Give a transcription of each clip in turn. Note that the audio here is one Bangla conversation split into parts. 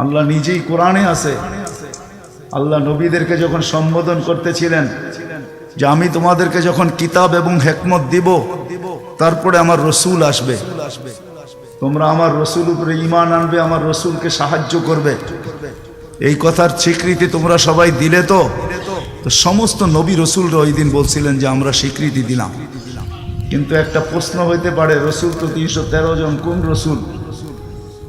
আল্লাহ নিজেই কোরআনে আছে। আল্লাহ নবীদেরকে যখন সম্বোধন করতেছিলেন যে আমি তোমাদেরকে যখন কিতাব এবং হিকমত দিব, তারপরে আমার রসুল আসবে, তোমরা আমার রসুল উপরে ঈমান আনবে, আমার রসুলকে সাহায্য করবে, এই কথার স্বীকৃতি তোমরা সবাই দিলে। তো সমস্ত নবী রসুলরা ওই দিন বলছিলেন যে আমরা স্বীকৃতি দিলাম। কিন্তু একটা প্রশ্ন হইতে পারে, রসুল তো 313 জন, কোন রসুল?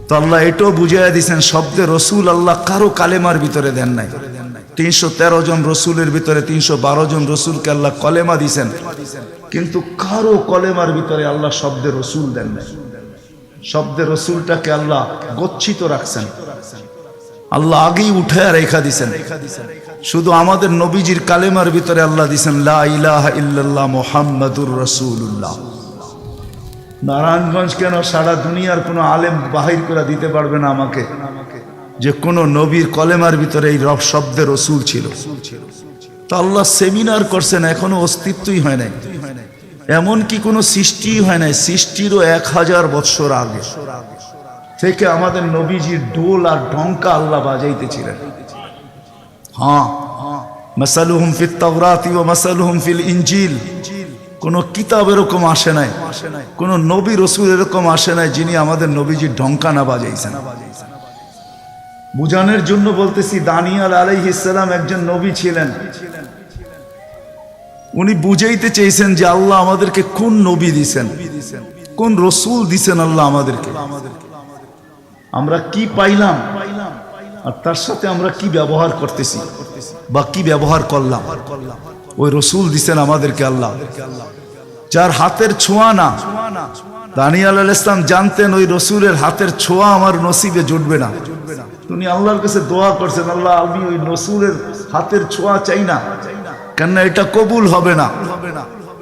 তো আল্লাহ এটাও বুঝাইয়া দিয়েছেন, শব্দে রসুল আল্লাহ কারো কালেমার ভিতরে দেন নাই। 313 জন রসুলের ভিতরে 312 জন রসুলকে আল্লাহ কলেমা দিয়েছেন, কিন্তু কারো কলেমার ভিতরে আল্লাহ শব্দে রসুল দেন নাই। শব্দে রসুলটাকে আল্লাহ গচ্ছিত রাখছেন, আল্লাহ আগেই উঠায় রেখা দিছেন। শুধু আমাদের নবীজির কালেমার ভিতরে আল্লাহ দিছেন লা ইলাহা ইল্লাল্লাহ মুহাম্মাদুর রাসূলুল্লাহ। নারায়ণগঞ্জ কেন, সারা দুনিয়ার কোনো আলেম বাহির করে দিতে পারবে না আমাকে যে কোন নবীর কলেমার ভিতরে এই শব্দে রসুল ছিল। তো আল্লাহ সেমিনার করছেন, এখনো অস্তিত্বই হয় নাই, এমনকি কোনো সৃষ্টি হয় নাই। সৃষ্টিরও 1000 বৎসর আগে থেকে আমাদের নবীজির ডোল আর ঢঙ্কা আল্লাহ বাজাইতেছিলেন। হ্যাঁ, মাসালুহুম ফিত তাওরাতি ওয়া মাসালুহুম ফিল ইনজিল। কোন কিতাব এরকম আসে নাই, কোন নবী রসুল এরকম আসে নাই যিনি আমাদের নবীজির ঢঙ্কা না বাজাইছেন। বুঝানোর জন্য বলতেছি, দানিয়েল আলাইহিস সালাম একজন নবী ছিলেন। উনি বুঝাইতে চেয়েছেন যে আল্লাহ আমাদেরকে কোন নবী দিছেন, কোন রসুল দিছেন আল্লাহ আমাদেরকে, আমরা কি পাইলাম আর তার সাথে আমরা কি ব্যবহার করতেছি বা কি ব্যবহার করলাম। ওই রসুল দিছেন আমাদেরকে আল্লাহ, যার হাতের ছোঁয়া না। দানিয়েল আলাইহিস সালাম জানতেন ওই রসুলের হাতের ছোঁয়া আমার নসিবে জুটবে না। উনি আল্লাহর কাছে দোয়া করছেন, আল্লাহ আমি ওই রসুলের হাতের ছোঁয়া চাই না, কেন এটা কবুল হবে না,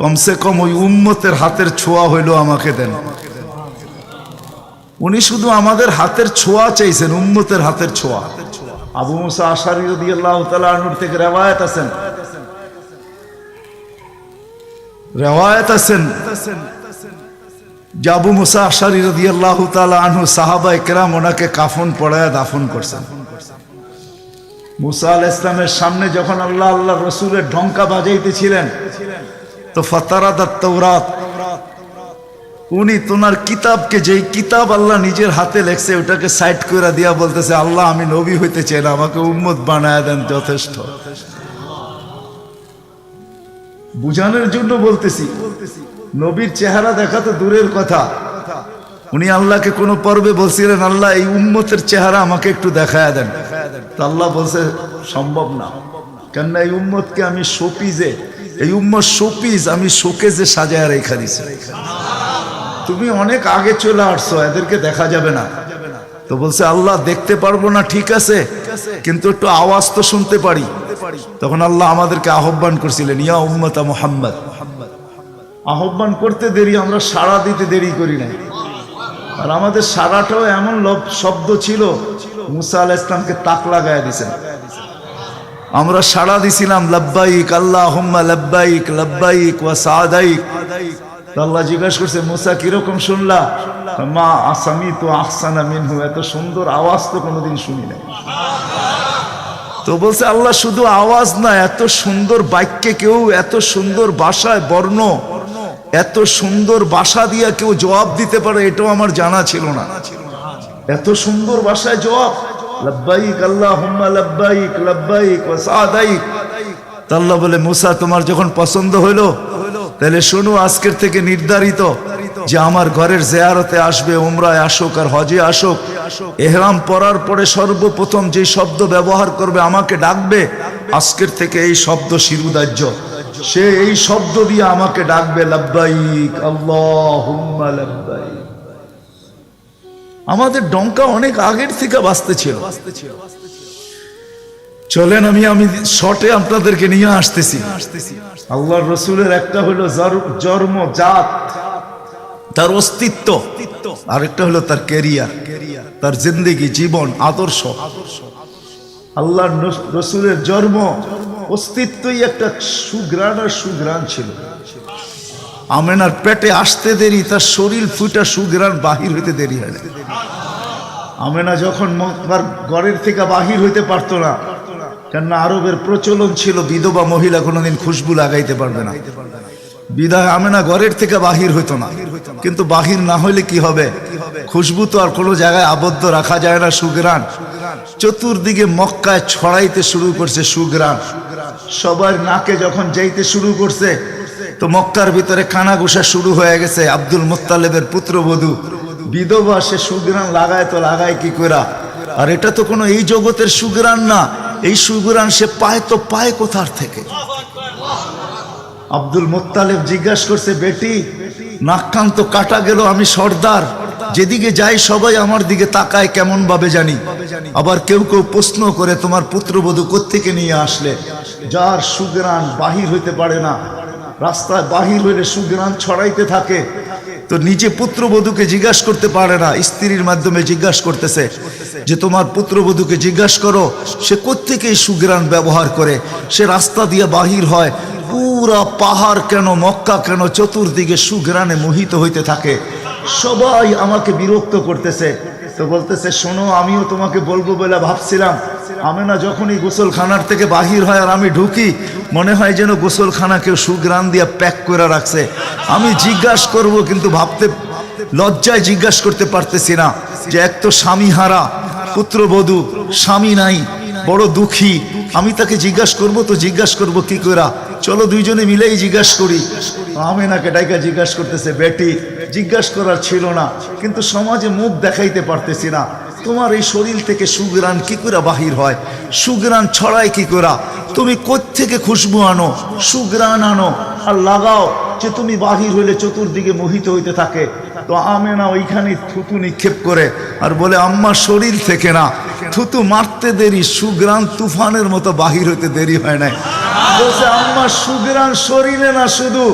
কমসে কম ওই উম্মতের হাতের ছোঁয়া হইলো আমাকে দেন। উনি শুধু আমাদের হাতের ছোঁয়া চাইছেন, উম্মতের হাতের ছোঁয়া। আবু মুসা আশআরী রাদিয়াল্লাহু তাআলা আনহু থেকে রিওয়ায়াত আছেন যে আবু মুসা আশআরী রাদিয়াল্লাহু তাআলা আনহু সাহাবায়ে কেরাম ওনাকে কাফন পরায়া দাফন করছেন। মুসা আলাইহিস সালামের সামনে যখন আল্লাহ রসুলের ঢঙ্কা বাজাইতেছিলেন, তো ফাতারাদাত তাওরাত, উনি তোনার কিতাবকে, যেই কিতাব আল্লাহ নিজের হাতে লেখছে, ওটাকে সাইড করে দিয়া বলতেছে, আল্লাহ আমি নবী হইতে চাই না, আমাকে উম্মত বানায় দেন, যথেষ্ট। বুঝানোর জন্য বলতেছি, নবীর চেহারা দেখা তো দূরের কথা, উনি আল্লাহকে কোন পর্বে বলছিলেন, আল্লাহ এই উম্মতের চেহারা আমাকে একটু দেখায় দেন। তো আল্লাহ বলছে সম্ভব না, কেননা এই উম্মতকে আমি শোপিজে, এই উম্মত শোপিজ আমি শোকেজে সাজায় রেখা দিছি। তুমি অনেক আগে চলে আসছো, এদেরকে দেখা যাবে না। তো বলছে আল্লাহ দেখতে পারবো না, ঠিক আছে, কিন্তু একটু আওয়াজ তো শুনতে পারি। তখন আল্লাহ আমাদেরকে আহ্বান করছিলেন, ইয়া উম্মতা মুহাম্মদ। আহ্বান করতে দেরি, আমরা সাড়া দিতে দেরি করি নাই। আর আমাদের সাড়াটাও এমন শব্দ ছিল, মুসা আলাইহিস সালামকে তাক লাগায় দিয়েছেন। আমরা সাড়া দিছিলাম লাব্বাইক আল্লাহুম্মা লাব্বাইক লাব্বাইক ওয়া সাদাইক। আল্লাহ জিজ্ঞাসা করছে, মুসা কিরকম শুনলা? মা আসামিতু আহসানা মিনহু, এত সুন্দর আওয়াজ তো কোনোদিন শুনি নাই। তো বলছে আল্লাহ শুধু আওয়াজ না, এত সুন্দর বাক্যে কেউ, এত সুন্দর ভাষায় বর্ণ, এত সুন্দর ভাষা দিয়া কেউ জবাব দিতে পারে, এটাও আমার জানা ছিল না। এত সুন্দর ভাষায় জবাব, লাব্বাইক আল্লাহুম্মা লাব্বাইক লাব্বাইক ওয়া সাদাইক। আল্লাহ বলে, মুসা তোমার যখন পছন্দ হইলো, তাহলে শোনো, আজকের থেকে নির্ধারিত যে আমার ঘরের জিয়ারতে আসবে, উমরায় আসুক আর হজে আসুক, ইহরাম পরার পরে সর্বপ্রথম যে শব্দ ব্যবহার করবে, আমাকে ডাকবে, আজকের থেকে এই শব্দ শিরুদার্য, সে এই শব্দ দিয়ে আমাকে ডাকবে, লাব্বাইক আল্লাহুম্মা লাব্বাইক। আমাদের ডঙ্কা অনেক আগের থেকে বাজতে ছিল। চলেন আমি শর্টে আপনাদেরকে নিয়ে আসতেছি। আল্লাহর রসুলের একটা হলো জন্ম, জাত, তার অস্তিত্ব, আরেকটা হলো তার ক্যারিয়ার, তার জিন্দেগি, জীবন, আদর্শ। আল্লাহর রসুলের জন্ম, অস্তিত্বই একটা সুঘ্রাণ আর সুঘ্রাণ ছিল। আমেনার পেটে আসতে দেরি, তার শরীর ফুটা সুঘ্রাণ বাহির হইতে দেরি হয় না। আমেনা যখন মক্কার ঘরের থেকে বাহির হইতে পারতো না, কেননা আরবের প্রচলন ছিল বিধবা মহিলা কোনোদিন খুশবু লাগাইতে পারবে না, বিদায় আমেনা ঘরের থেকে বাহির হইতো না। কিন্তু বাহির না হইলে কি হবে, খুশবু তো আর কোনো জায়গায় আবদ্ধ রাখা যায় না। সুগ্রাণ চতুর্দিকে মক্কায় ছড়াইতে শুরু করছে সুগ্রাণ। সবার নাকে যখন যাইতে শুরু করছে তো মক্কার ভিতরে কানাঘুষা শুরু হয়ে গেছে। আব্দুল মুত্তালিবের পুত্রবধূ বিধবা, সে সুগ্রাণ লাগায় তো লাগায় কি করা? আর এটা তো কোনো এই জগতের সুগ্রাণ না, এই সুগ্রাণ সে পায় তো পায় কোথার থেকে? আব্দুল মুত্তালিব জিজ্ঞাসা করছে, বেটি নাক কান তো কাটা গেল, আমি সর্দার, যেদিকে যাই সবাই আমার দিকে তাকায় কেমন ভাবে জানি। আবার কেউ কেউ প্রশ্ন করে, তোমার পুত্রবধূ কোত্থেকে নিয়ে আসলে? যার সুগ্রাণ বাহির হইতে পারে না, রাস্তায় বাহির হইলে সুগ্রাণ ছড়াইতে থাকে, তো নিজে পুত্রবধূকে জিজ্ঞাসা করতে পারে না, স্ত্রীর মাধ্যমে জিজ্ঞাসা করতেছে যে তোমার পুত্রবধূকে জিজ্ঞাসা করো সে কোত্থেকে এই সুগ্রাণ ব্যবহার করে। সে রাস্তা দিয়ে বাহির হয়, পুরা পাহাড় কেন, মক্কা কেন, চতুর্দিকে সুগ্রাণে মোহিত হইতে থাকে। সবাই আমাকে বিরক্ত করতেছে। তো বলতেছে, শোনো, আমিও তোমাকে বলবো বলে ভাবছিলাম। আমেনা যখনই গোসলখানার থেকে বাহির হয় আর আমি ঢুকি, মনে হয় যেন গোসলখানা কেউ সুগ্রাণ দিয়া প্যাক করে রাখছে। আমি জিজ্ঞাসা করব, কিন্তু ভাবতে লজ্জায় জিজ্ঞাসা করতে পারতেছি না, যে এক তো স্বামী হারা পুত্রবধূ, স্বামী নাই, বড় দুঃখী, আমি তাকে জিজ্ঞাসা করব তো জিজ্ঞাসা করব কি করা? চলো দুইজনে মিলেই জিজ্ঞাসা করি। আমেনাকে ডাইকা জিজ্ঞাসা করতেছে, বেটি জিজ্ঞাসা করার ছিল না, কিন্তু সমাজে মুখ দেখাইতে পারতেছি না, তোমার এই শরীর থেকে সুগ্রাণ কি করে বাহির হয়? সুগ্রাণ ছড়ায় কি করে? তুমি কোত্থেকে খুশবু আনো, সুগ্রাণ আনো আর লাগাও, যে তুমি বাহির হইলে চতুর্দিকে মোহিত হইতে থাকে। তো আমেনা ওইখানে থুতু নিক্ষেপ করে আর বলে, আম্মা শরীর থেকে না, থুতু মারতে দেরি, সুগ্রাণ তুফানের মতো বাহির হইতে দেরি হয় নাই। বলছে, আম্মা সুগ্রাণ শরীরে না, শুধু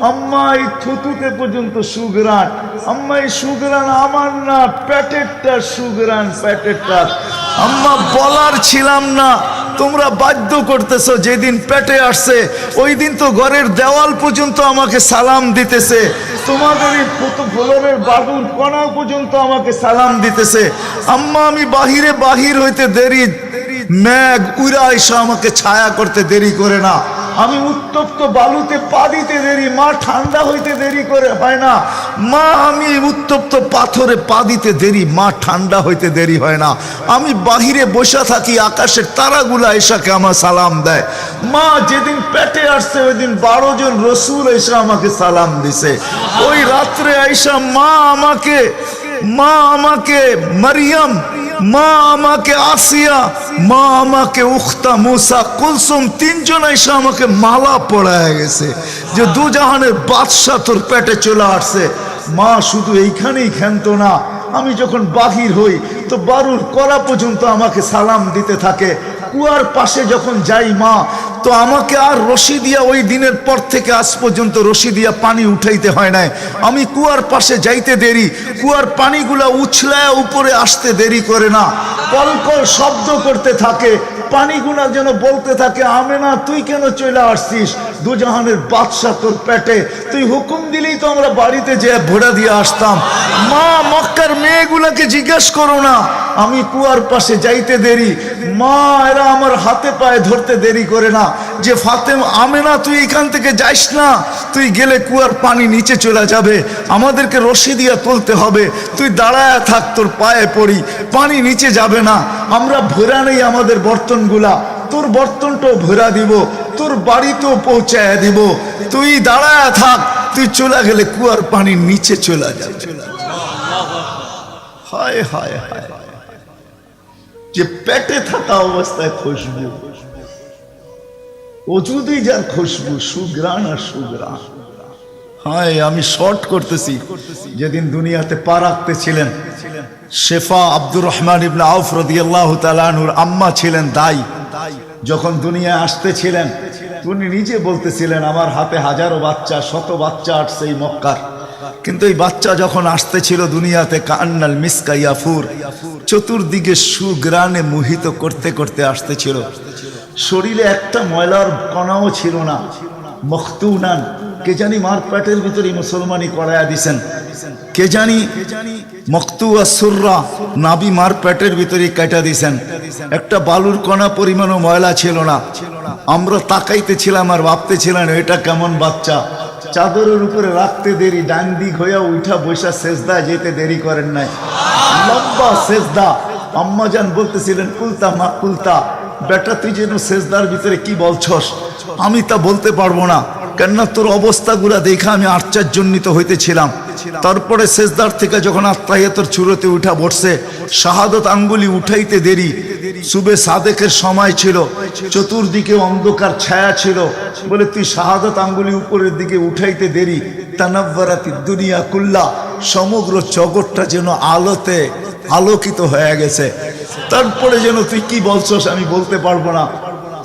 আম্মা এই থুতুতে পর্যন্ত সুগ্রাণ। আম্মা এই সুগ্রাণ আমার না, পেটেরটা সুগ্রাণ, পেটেরটা। আম্মা বলার ছিলাম না, তোমরা বাধ্য করতেছো। যেদিন পেটে আসছে ওই দিন তো ঘরের দেওয়াল পর্যন্ত আমাকে সালাম দিতেছে, তোমাদের এই ফ্লোরের বাবুর কোণা পর্যন্ত আমাকে সালাম দিতেছে। আম্মা আমি বাহিরে বাহির হইতে দেরি, মেঘ উড়া এসে আমাকে ছায়া করতে দেরি করে না। আমি উত্তপ্ত বালুতে পা দিতে দেরি, মা ঠান্ডা হইতে দেরি করে হয় না। মা আমি উত্তপ্ত পাথরে পা দিতে দেরি, মা ঠান্ডা হইতে দেরি হয় না। আমি বাহিরে বসে থাকি, আকাশের তারাগুলা এসাকে আমার সালাম দেয়। মা যেদিন পেটে আসছে ওই দিন 12 জন রসুল এসে আমাকে সালাম দিছে। ওই রাত্রে আইসা মা আমাকে মারিয়াম, মা আমাকে আসিয়া, মা আমাকে উখতা মুসা কুলসুম, 3 জন এসে আমাকে মালা পড়ায় গেছে যে দুজাহানের বাদশা তোর পেটে চলে আসছে। মা শুধু এইখানেই ক্ষান্ত না, আমি যখন বাহির হই তো বারুর কলা পর্যন্ত আমাকে সালাম দিতে থাকে। কুয়ার পাশে যখন যাই মা, তো আমাকে আর রশি দিয়া, ওই দিনের পর থেকে আজ পর্যন্ত রশি দিয়া পানি উঠাইতে হয় নাই। আমি কুয়ার পাশে যাইতে দেরি, কুয়ার পানিগুলা উছলায় উপরে আসতে দেরি করে না, কলকল শব্দ করতে থাকে, পানিগুলা যেন বলতে থাকে, আমেনা তুই কেন চলে আসছিস? দুজাহানের বাদশা তোর পেটে, তুই হুকুম দিলেই তো আমরা বাড়িতে যেয়ে ভোড়া দিয়ে আসতাম। মা মক্কার মেয়েগুলাকে জিজ্ঞেস করো না, আমি কুয়ার পাশে যাইতে দেরি, মা এরা আমার হাতে পায়ে ধরতে দেরি করে না, যে ফাতেমা আমেনা তুই এখান থেকে যাইস না, তুই গেলে কুয়ার পানি নিচে চলে যাবে, আমাদেরকে রশি দিয়ে তুলতে হবে, তুই দাঁড়ায় থাক, তোর পায়ে পড়ি, পানি নিচে যাবে না, আমরা ভরা নেই আমাদের বর্তনগুলা, তোর বর্তনটাও ভরা দিব, তোর বাড়িতেও পৌঁছায় দিব, তুই দাঁড়ায় থাক, তুই চলে গেলে কুয়ার পানি নিচে চলে যাবে। হায় হায় হায়, যে পেটে থাকা অবস্থায় খুশবু, ওজুদি যার খুশবু, সুগ্রাণ আর সুগ্রাণ। হায়, আমি শর্ট করতেছি। যেদিন দুনিয়াতে পা রাখতেছিলেন, শেফা আব্দুর রহমান ইবনে আউফ রাদিয়াল্লাহু তাআলা আনহুর আম্মা ছিলেন দাই। যখন দুনিয়া আসতেছিলেন, উনি নিজে বলতেছিলেন, আমার হাতে হাজারো বাচ্চা, শত বাচ্চা আসছে এই মক্কার, কিন্তু এই বাচ্চা যখন আসতেছিল দুনিয়াতে, কান্নাল মিসকা ইয়াফুর, চতুর্দিকে সুগ্রাণে মোহিত করতে করতে আসতেছিল। শরীরে একটা ময়লার কণাও ছিল না। মখতুনান, কে জানি মার পেটের ভিতরে মুসলমানি করায়া দিছেন, কে জানি মকতুয়া সুররা নাবি মার পেটের ভিতরে কাটা দিছেন। একটা বালুর কণা পরিমাণও ময়লা ছিল না। আমরা তাকাইতেছিলাম আর ভাবতেছিলাম এটা কেমন বাচ্চা। চাদরের উপরে রাখতে দেরি, ডান দিক হইয়া উঠা বৈশা সেজদা যেতে দেরি করেন নাই, লম্বা সেজদা। আম্মাজান বলতেছিলেন কুলতা মা কুলতা, বেটা তুই যেন সেজদার ভিতরে কি বলছস, আমি তা বলতে পারবো না, কেননা তোর অবস্থাগুলা দেখা আমি আশ্চর্যান্বিত হইতেছিলাম। তারপরে সেজদার থেকে যখন আত্মাহিয়াতের চূড়াতে উঠা বসছে, শাহাদত আঙ্গুলি উঠাইতে দেরি, সুবে সাদেকের সময় ছিল, চতুর্দিকে অন্ধকার ছায়া ছিল, বলে তুই শাহাদত আঙ্গুলি উপরের দিকে উঠাইতে দেরি, তানাব্বারাতি দুনিয়া কুল্লা, সমগ্র জগৎটা যেন আলোতে আলোকিত হয়ে গেছে। তারপরে যেন তুই কি বলছস আমি বলতে পারবো না।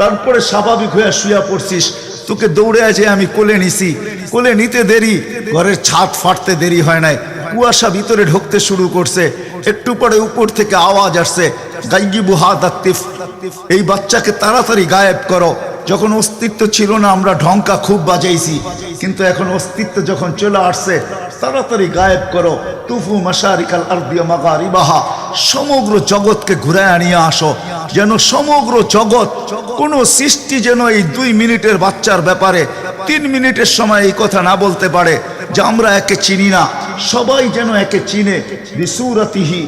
তারপরে স্বাভাবিক হয়ে শুয়া পড়ছিস, তোকে দৌড়ে আছে আমি কোলে নিছি, কোলে নিতে দেরি, ঘরের ছাদ ফাটতে দেরি হয় নাই, কুয়াশা ভিতরে ঢুকতে শুরু করছে, একটু পরে উপর থেকে আওয়াজ আসছে, গাইগিবু হাদা তিফ, এই বাচ্চাকে তাড়াতাড়ি গায়েব করো। যখন অস্তিত্ব ছিল না আমরা ঢঙ্কা খুব বাজাইছি, কিন্তু এখন অস্তিত্ব যখন চলে আসছে, তাড়াতাড়ি গায়েব করো। তুফু মাশারিকাল আরদি ওয়া মাগারিবাহা, সমগ্র জগৎকে ঘুরায় নিয়ে আসো, যেন সমগ্র জগৎ, কোন সৃষ্টি যেন এই 2 মিনিটের বাচ্চার ব্যাপারে 3 মিনিটের সময় এই কথা না বলতে পারে যে আমরা একে চিনি না। সবাই যেন একে চিনে, বিসুরাতিহি,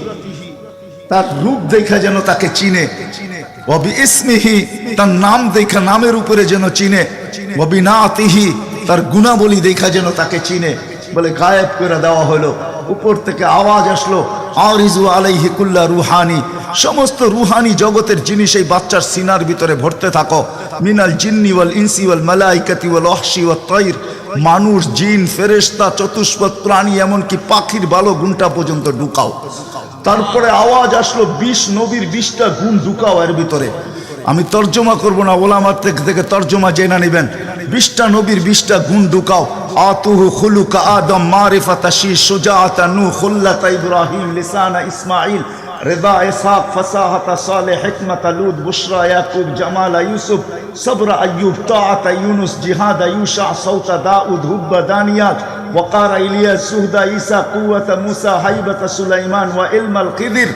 তার রূপ দেখা যেন তাকে চিনে, ওয়াবি ইসমিহি, তার নাম দেখা নামের উপরে যেন চিনে, ওয়াবি নাতিহি, তার গুণাবলী দেখা যেন তাকে চিনে। বলে গায়েব করে দেওয়া হলো। উপর থেকে আওয়াজ আসলো, আরিজু আলাইহি কুল্লা রুহানি, সমস্ত রুহানি জগতের জিনিস এই বাচ্চার সিনার ভিতরে ভরতে থাকো। মিনাল জিন্নি ওয়াল ইনসি ওয়াল মালাইকাতি ওয়াল ওয়াহশি ওয়াত তাইর, মানুষ, জিন, ফেরেশতা, চতুষ্পদ প্রাণী, এমনকি পাখির বালো গুণটা পর্যন্ত ঢুকাও। তারপরে আওয়াজ আসলো 20 নবীর 20টা গুণ ঢুকাও এর ভিতরে। আমি তর্জমা করব না, ওলামার থেকে তর্জমা জেনে নেবেন। 20টা নবীর 20টা গুণ ঢুকাও। আতুহু খুলুকা আদম, মারিফাতা শী, সুজাআতা নূহ, খুল্লাতা ইব্রাহিম, লিসানা ইসমাঈল, রিদা ইসহাক, ফাসাহাতা সালেহ, হিকমাতা লূত, বুশরা ইয়াকুব, জামালা ইউসুফ, সবরা আইয়ুব, তাআতা ইউনুস, জিহাদা ইউশা, সাউতা দাউদ, হুব্বা দানিয়াল, ওয়াকারা ইলিয়াস, সুহদা ঈসা, কুওয়াতা মুসা, হাইবাতা সুলাইমান, ওয়া ইলমাল খিদির।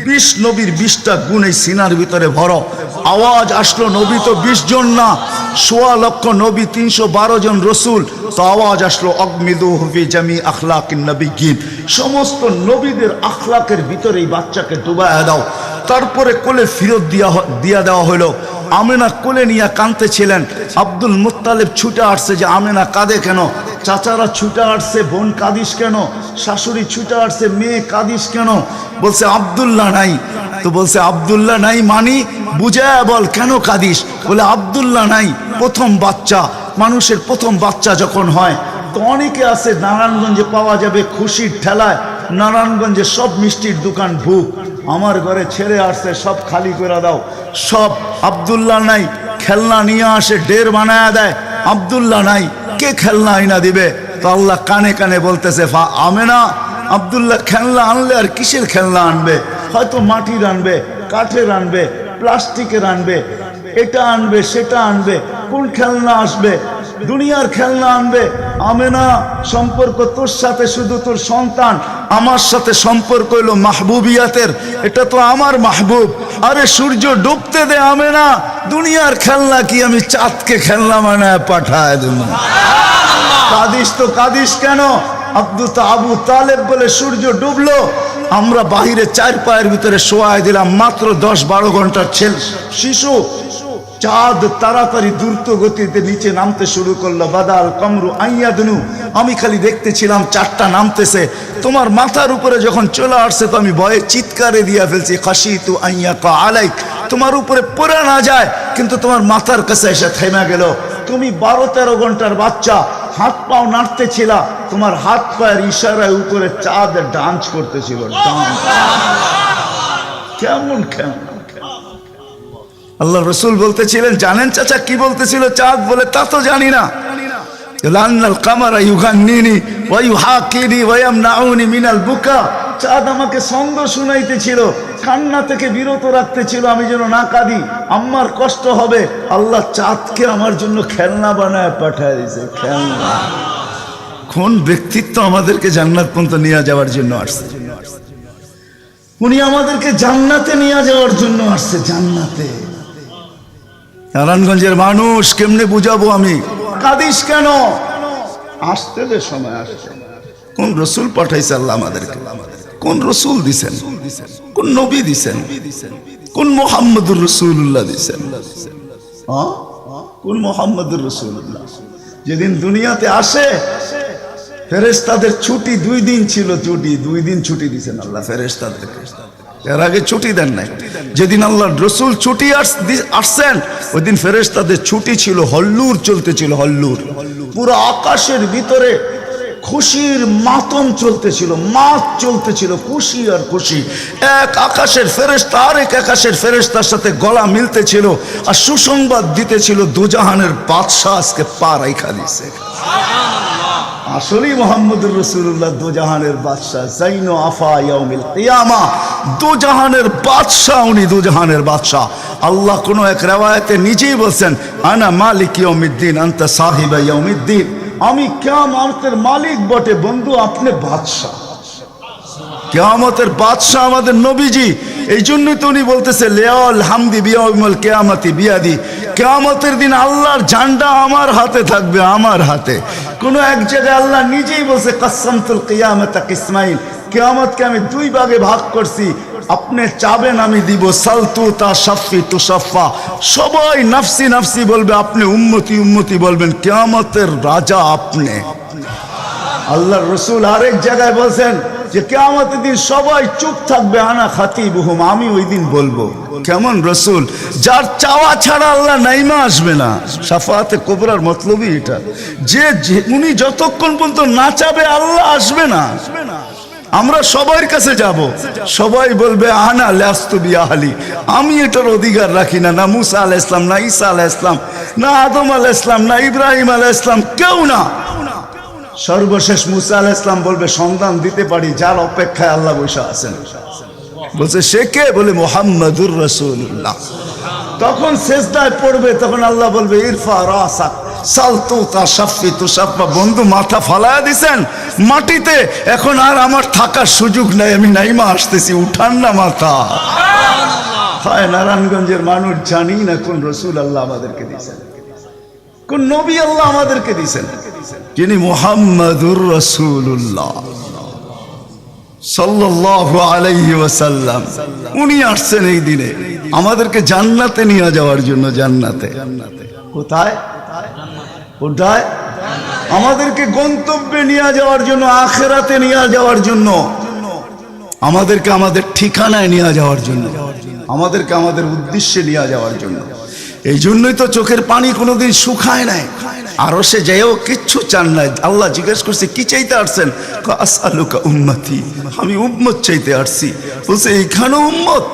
20 নবীর 20টা গুণ এই সিনার ভিতরে ভরো। আওয়াজ আসলো, নবী তো 20 জন না, 1.25 লক্ষ নবী, 312 জন রসুল। তো আওয়াজ আসলো, অগমিদুহু ফি জামি আখলাকিন নবিয়্যিন, সমস্ত নবীদের আখলাকের ভিতরে এই বাচ্চাকে ডুবায়া দাও। তারপরে কোলে ফিরত দিয়া দেওয়া হলো। আমেনা কোলে নিয়ে কাঁদতেছিলেন। আব্দুল মুত্তালিব ছুটে আসছে যে আমেনা কাঁদে কেন? চাচারা ছুটে আসছে, বোন কাঁদিস কেন? শাশুড়ি ছুটে আসছে, মেয়ে কাঁদিস কেন? বলছে আব্দুল্লাহ নাই। তো বলছে আব্দুল্লাহ নাই মানি বুঝায় বল, কেন কাঁদিস? বলে আব্দুল্লাহ নাই, প্রথম বাচ্চা, মানুষের প্রথম বাচ্চা যখন হয় তো অনেকে আছে নারায়ণগঞ্জে পাওয়া যাবে খুশির ঠেলায়, নারায়ণগঞ্জে সব মিষ্টির দোকান ভুক, আমার ঘরে ছেড়ে আসছে, সব খালি করে দাও। সব আব্দুল্লাহ নাই, খেলনা নিয়ে আসে, ডের বানায়া দেয়, আব্দুল্লাহ নাই, কে খেলনা আইনা দিবে? তো আল্লাহ কানে কানে বলতেছে, আমেনা, আব্দুল্লাহ খেলনা আনলে আর কিসের খেলনা আনবে? হয়তো মাটির আনবে, কাঠের আনবে, প্লাস্টিকের আনবে, এটা আনবে, সেটা আনবে, কোন খেলনা আসবে? দুনিয়ার খেলনা আনবে। আমেনা, সম্পর্ক তোর সাথে শুধু তোর সন্তান, আমার সাথে সম্পর্ক হলো মাহবুবিয়াতের, এটা তো আমার মাহবুব। আরে সূর্য ডুবতে দে আমেনা, দুনিয়ার খেলনা কি আমি চাঁদকে খেলনা বানায় পাঠায় দেব? কাঁদিস তো কাঁদিস কেন? আবু তালেব বলে সূর্য ডুবলো, আমরা বাহিরে 4 পায়ের ভিতরে শোয়াই দিলাম, মাত্র 10-12 ঘন্টার শিশু। চাঁদ তাড়াতাড়ি দ্রুত গতিতে নিচে নামতে শুরু করলো। বাদাল কমরু আইয়াদনু, আমি খালি দেখতেছিলাম 4টা নামতেছে। তোমার মাথার উপরে যখন চলে আসছে তো আমি ভয়ে চিৎকারে দিয়া ফেলছি, খাশিতু আইয়াকা আলাইক, তোমার উপরে পড়ে না যায়, কিন্তু তোমার মাথার কাছে এসে থেমে গেল। তুমি 12-13 ঘন্টার বাচ্চা, হাত পাও নাড়তেছিল, তোমার হাত পায়ের ইশারায় উপরে চাঁদ ডান্স করতেছিল। কেমন কেমন আল্লাহ রসুল বলতেছিলেন, জানেন চাচা কি বলতেছিল চাঁদ? বলে তা তো জানি না। লান্নাল কামারা ইউগান্নিনি ওয়া ইউহাকিনি ওয়া ইয়ামনাউনি মিনাল বুকা, চাঁদ আমাকে ছন্দ শুনাইতেছিল, কান্না থেকে বিরত রাখতেছিল আমি যেন না কাঁদি, আমার কষ্ট হবে। আল্লাহ চাঁদকে আমার জন্য খেলনা বানায় পাঠায় দিয়েছে, খেলনা। কোন ব্যক্তিত্ব আমাদেরকে জান্নাত পর্যন্ত নিয়ে যাওয়ার জন্য আসছে? উনি আমাদেরকে জান্নাতে নিয়ে যাওয়ার জন্য আসছে, জান্নাতে। নারায়ণগঞ্জের মানুষ কেমনে বুঝাবো আমি? কাঁদিস কেন? আসতে দে, সময় আসছে। কোন রসুল পাঠাইছে আল্লাহ আমাদেরকে? কোন রসুল দিছেন? কোন নবী দিছেন? কোন মুহাম্মদুর রাসূলুল্লাহ দিছেন? কোন মুহাম্মদুর রাসূলুল্লাহ? যেদিন দুনিয়াতে আসে ফেরেশতাদের ছুটি 2 দিন ছিল, ছুটি 2 দিন ছুটি দিছেন আল্লাহ ফেরেশতাদেরকে। এর আগে ছুটি দেন নাই। যেদিন আল্লাহর রাসূল ছুটি আসছেন ওই দিন ফেরেশতাদের ছুটি ছিল, হল্লুর চলতেছিল, হল্লুর। পুরো আকাশের ভিতরে খুশির মাতম চলতেছিল, মাত চলতেছিল, খুশি আর খুশি। এক আকাশের ফেরেশতা আরেক আকাশের ফেরেশতার সাথে গলা মিলতেছিল আর সুসংবাদ দিতেছিল দুজাহানের বাদশাহ আজকে পা রাইখা দিছে। আসলেই মুহাম্মদুর রাসূলুল্লাহ দুজাহানের বাদশাহ, জাইনো আফা ইয়াউমিল কিয়ামা, দুজাহানের বাদশাহ। উনি দুজাহানের বাদশাহ। আল্লাহ কোন এক riwayate নিজেই বলছেন, আনা মালিক ইয়াউমিদ্দিন আনতা সাহিবা ইয়াউমিদ্দিন। আমি কিয়ামতের মালিক বটে বন্ধু, আপনি বাদশাহ। কিয়ামতের বাদশাহ আমাদের নবীজি। এই জন্যই তো উনি বলতেছে লিয়াল হামদি বিয়াউমিল কিয়ামতি বিয়াদি। কিয়ামতের দিন আল্লাহর ঝান্ডা আমার হাতে থাকবে, আমার হাতে। কোন এক জায়গায় আল্লাহ নিজেই বলছে কাসসামতুল কিয়ামাতা কিসমাইন, কিয়ামতকে আমি 2 ভাগে ভাগ করছি, আপনি চাবেন আমি দিব। সালতু তা শাফি তুশাফা, সবাই নাফসি নাফসি বলবে, আপনি উম্মতি উম্মতি বলবেন। কিয়ামতের রাজা আপনি। আল্লাহর রাসূল আরেক জায়গায় বলছেন যে কিয়ামতের দিন সবাই চুপ থাকবে, আনা খাতিবুহুম, আমি ওই দিন বলবো। কেমন রাসূল? যার চাওয়া ছাড়া আল্লাহ নাইমা আসবে না। শাফাআতে কুবরার মতলবই এটা, যে উনি যতক্ষণ পর্যন্ত না চাবে আল্লাহ আসবে না। আমরা সবার কাছে যাব, সবাই বলবে আনা লাস্তু বিআহলি, আমি এটার অধিকার রাখি না। না মুসা আলাইহিস সালাম, না ঈসা আলাইহিস সালাম, না আদম আলাইহিস সালাম, না ইব্রাহিম আলাইহিস সালাম, কেউ না। সর্বশেষ মুসা আলাইহিস সালাম বলবে সন্ধান দিতে পারি, যার অপেক্ষায় আল্লাহ বসে আছেন। বলছে সে কে? বলে মুহাম্মাদুর রাসূলুল্লাহ। তখন সেজদায় পড়বে, তখন আল্লাহ বলবে ইরফা রাসাক সালতু তা শাফি তুশাফা। বন্ধু মাথা ফালায়া দিছেন মাটিতে, এখন আর আমার থাকার সুযোগ নাই, আমি নাইমা আসতেছি, উঠান না মাথা। হায় নারায়ণগঞ্জের মানুষ, জানি না কোন রসুল আল্লাহ আমাদেরকে দিয়েছেন, কোন নবী আল্লাহ আমাদেরকে দিয়েছেন, যিনি মুহাম্মাদুর রাসূলুল্লাহ সাল্লাল্লাহু আলাইহি ওয়াসাল্লাম। উনি আসছেন এই দিনে আমাদেরকে জান্নাতে নিয়ে যাওয়ার জন্য। জান্নাতে কোথায়? কোথায়? আমাদেরকে গন্তব্যে নিয়ে যাওয়ার জন্য, আখিরাতে নিয়ে যাওয়ার জন্য, আমাদেরকে আমাদের ঠিকানায় নিয়ে যাওয়ার জন্য, আমাদেরকে আমাদের উদ্দেশ্যে নিয়ে যাওয়ার জন্য। এই জন্যই তো চোখের পানি কোনোদিন শুকায় নাই। আরো সে যাইও কিচ্ছু চান নাই। আল্লাহ জিজ্ঞেস করছে কি চাইতে আসছেন? আসআলুকা উম্মতি, আমি উম্মত চাইতে আসছি। বলছে এইখানে উম্মত?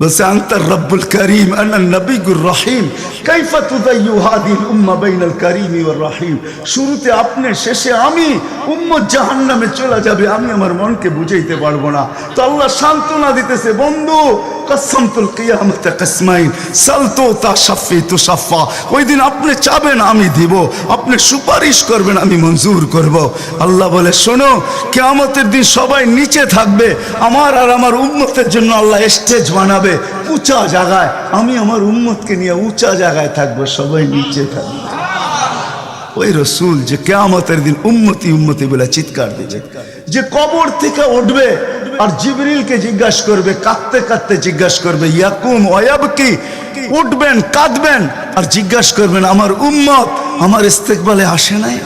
বলছে আনতার রব্বুল করিম আনা নবিয়ুর রহিম, কাইফা তুদাইয়ু হাদিল উম্মাহ বাইনাল করিমি ওয়ার রহিম। শুরুতে আপনি, শেষে আমি, উম্মত জাহান্নামে চলে যাবে, আমি আমার মনকে বুঝাইতে পারবো না। তো আল্লাহ সান্ত্বনা দিতেছে, বন্ধু কাসসামতুল কিয়ামাতা কিসমাইন সালতু তা শাফি তুশাফা। ওই দিন আপনি চাবেন আমি দিব, আপনি সুপারিশ করবেন আমি মঞ্জুর করব। আল্লাহ বলে শোনো, কিয়ামতের দিন সবাই নিচে থাকবে, আমার আর আমার উম্মতের জন্য আল্লাহ স্টেজ বানাবে উঁচা জায়গায়। আমি আমার উম্মতকে নিয়ে উঁচা জায়গায় থাকবো, সবাই নিচে থাকবে। ওই রসুল যে কিয়ামতের দিন উম্মতি উম্মতি বলে চিৎকার দিবে, যে কবর থেকে উঠবে আর জিবরিলকে জিজ্ঞাসা করবে, কাঁদতে কাঁদতে জিজ্ঞাসা করবে ইয়াকুম ওয়ায়াবকি, উঠবেন কাঁদবেন আর জিজ্ঞাসা করবেন আমার উম্মত আমার ইস্তেকবালে আসে নাই,